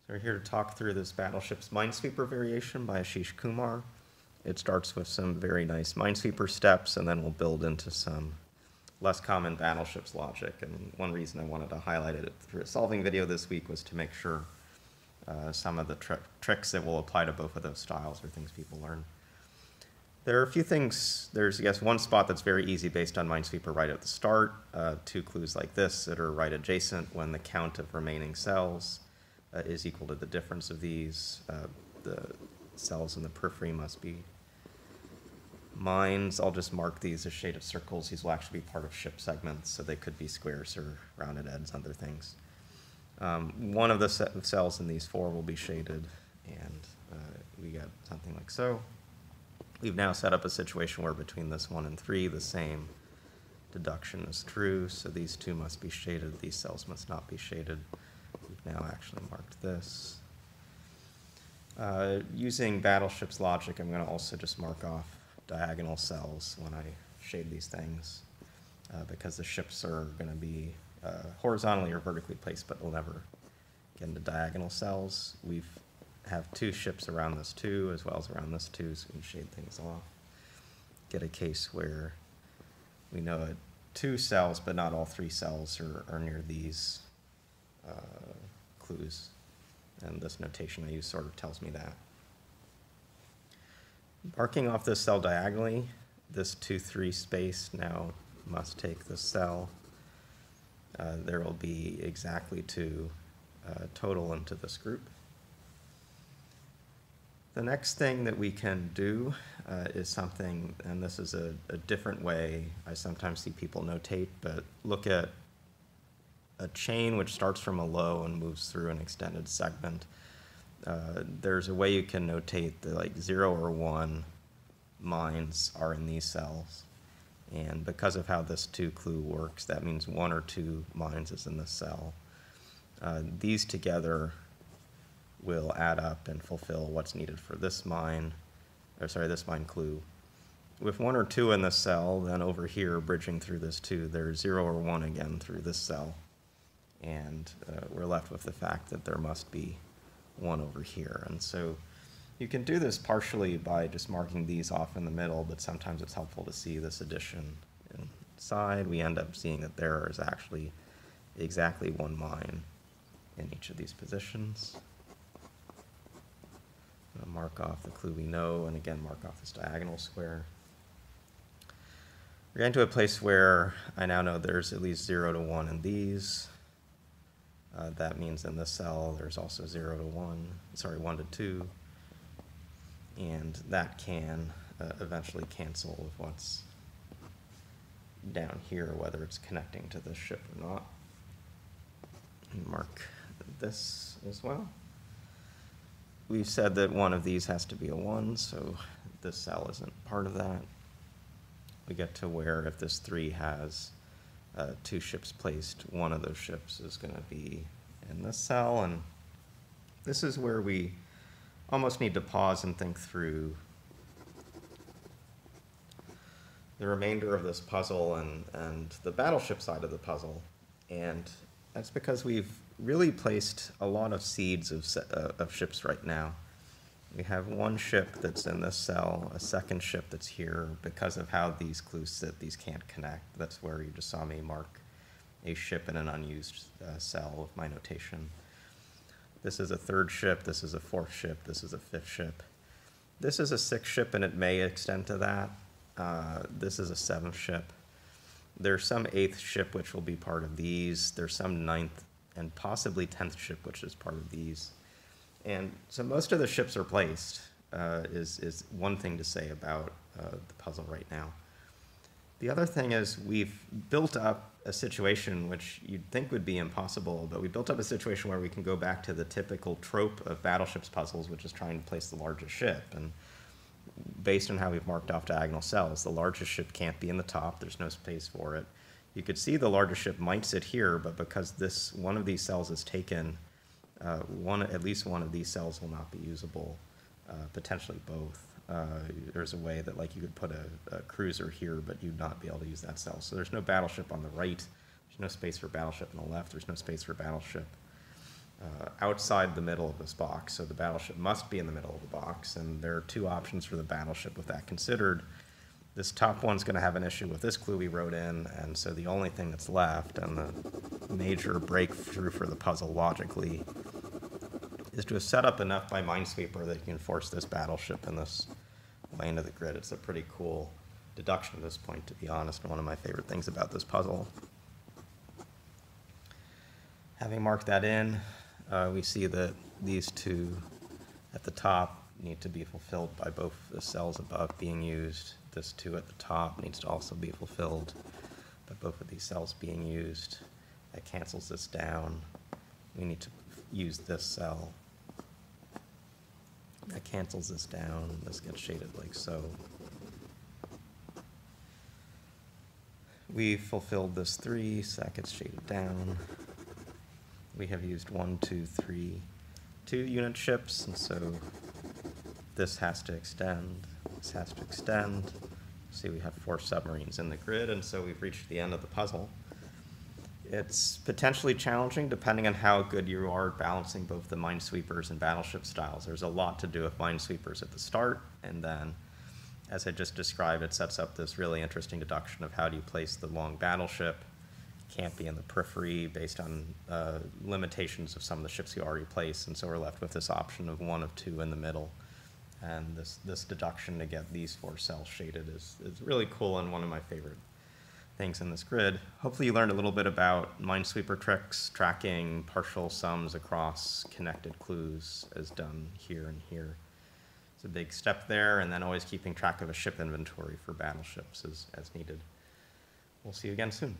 So we're here to talk through this Battleships Minesweeper variation by Ashish Kumar. It starts with some very nice Minesweeper steps, and then we'll build into some less common Battleships logic. And one reason I wanted to highlight it through a solving video this week was to make sure some of the tricks that will apply to both of those styles are things people learn. There are a few things. There's, yes, one spot that's very easy based on Minesweeper right at the start. Two clues like this that are right adjacent when the count of remaining cells is equal to the difference of these. The cells in the periphery must be mines. I'll just mark these as shaded circles. These will actually be part of ship segments, so they could be squares or rounded edges, other things. One of the cells in these four will be shaded, and we get something like so. We've now set up a situation where between this 1 and 3, the same deduction is true, so these two must be shaded, these cells must not be shaded. We've now actually marked this. Using Battleships logic, I'm going to also just mark off diagonal cells when I shade these things, because the ships are going to be horizontally or vertically placed, but we'll never get into diagonal cells. We have two ships around this 2 as well as around this 2, so we can shade things off. Get a case where we know 2 cells, but not all 3 cells are near these clues. And this notation I use sort of tells me that. Marking off this cell diagonally, this 2-3 space now must take this cell. There will be exactly 2 total into this group. The next thing that we can do is something, and this is a different way I sometimes see people notate, but look at a chain which starts from a low and moves through an extended segment. There's a way you can notate that like 0 or 1 mines are in these cells. And because of how this 2 clue works, that means 1 or 2 mines is in this cell. These together will add up and fulfill what's needed for this mine, this mine clue. With 1 or 2 in this cell, then over here, bridging through this 2, there's 0 or 1 again through this cell. And we're left with the fact that there must be 1 over here. And so you can do this partially by just marking these off in the middle, but sometimes it's helpful to see this addition inside. We end up seeing that there is actually exactly 1 mine in each of these positions. I'm going to mark off the clue we know, and again mark off this diagonal square. We're getting to a place where I now know there's at least 0 to 1 in these. That means in this cell there's also 0 to 1, 1 to 2. And that can eventually cancel with what's down here, whether it's connecting to this ship or not. And mark this as well. We've said that one of these has to be a 1, so this cell isn't part of that. We get to where if this 3 has 2 ships placed, one of those ships is going to be in this cell, and this is where we almost need to pause and think through the remainder of this puzzle and the battleship side of the puzzle. And that's because we've really placed a lot of seeds of ships right now. We have 1 ship that's in this cell, a 2nd ship that's here. Because of how these clues sit, these can't connect. That's where you just saw me mark a ship in an unused cell with my notation. This is a 3rd ship, this is a 4th ship, this is a 5th ship. This is a 6th ship, and it may extend to that. This is a 7th ship. There's some 8th ship which will be part of these. There's some 9th and possibly 10th ship which is part of these. And so most of the ships are placed, is one thing to say about the puzzle right now. The other thing is we've built up a situation which you'd think would be impossible, but we built up a situation where we can go back to the typical trope of Battleships puzzles, which is trying to place the largest ship. And based on how we've marked off diagonal cells, the largest ship can't be in the top. There's no space for it. You could see the largest ship might sit here, but because one of these cells is taken, at least one of these cells will not be usable, potentially both. There's a way that you could put a cruiser here, but you'd not be able to use that cell. So there's no battleship on the right. There's no space for battleship on the left. There's no space for battleship outside the middle of this box, so the battleship must be in the middle of the box, and there are two options for the battleship with that considered. This top one's going to have an issue with this clue we wrote in, and so the only thing that's left, and the major breakthrough for the puzzle logically, is to have set up enough by Minesweeper that you can force this battleship in this way into the grid. It's a pretty cool deduction at this point, to be honest, and one of my favorite things about this puzzle. Having marked that in, we see that these two at the top need to be fulfilled by both the cells above being used. This 2 at the top needs to also be fulfilled by both of these cells being used. That cancels this down. We need to use this cell. That cancels this down. This gets shaded like so. We fulfilled this 3, so that gets shaded down. We have used 1, 2, 3, 2 unit ships, and so this has to extend, this has to extend. See, we have 4 submarines in the grid, and so we've reached the end of the puzzle. It's potentially challenging depending on how good you are balancing both the Minesweepers and Battleship styles. There's a lot to do with Minesweepers at the start, and then, as I just described, it sets up this really interesting deduction of how do you place the long battleship. Can't be in the periphery based on limitations of some of the ships you already placed, and so we're left with this option of 1 of 2 in the middle. And this deduction to get these 4 cells shaded is really cool and one of my favorite things in this grid. Hopefully you learned a little bit about Minesweeper tricks, tracking partial sums across connected clues as done here and here. It's a big step there, and then always keeping track of a ship inventory for battleships as needed. We'll see you again soon.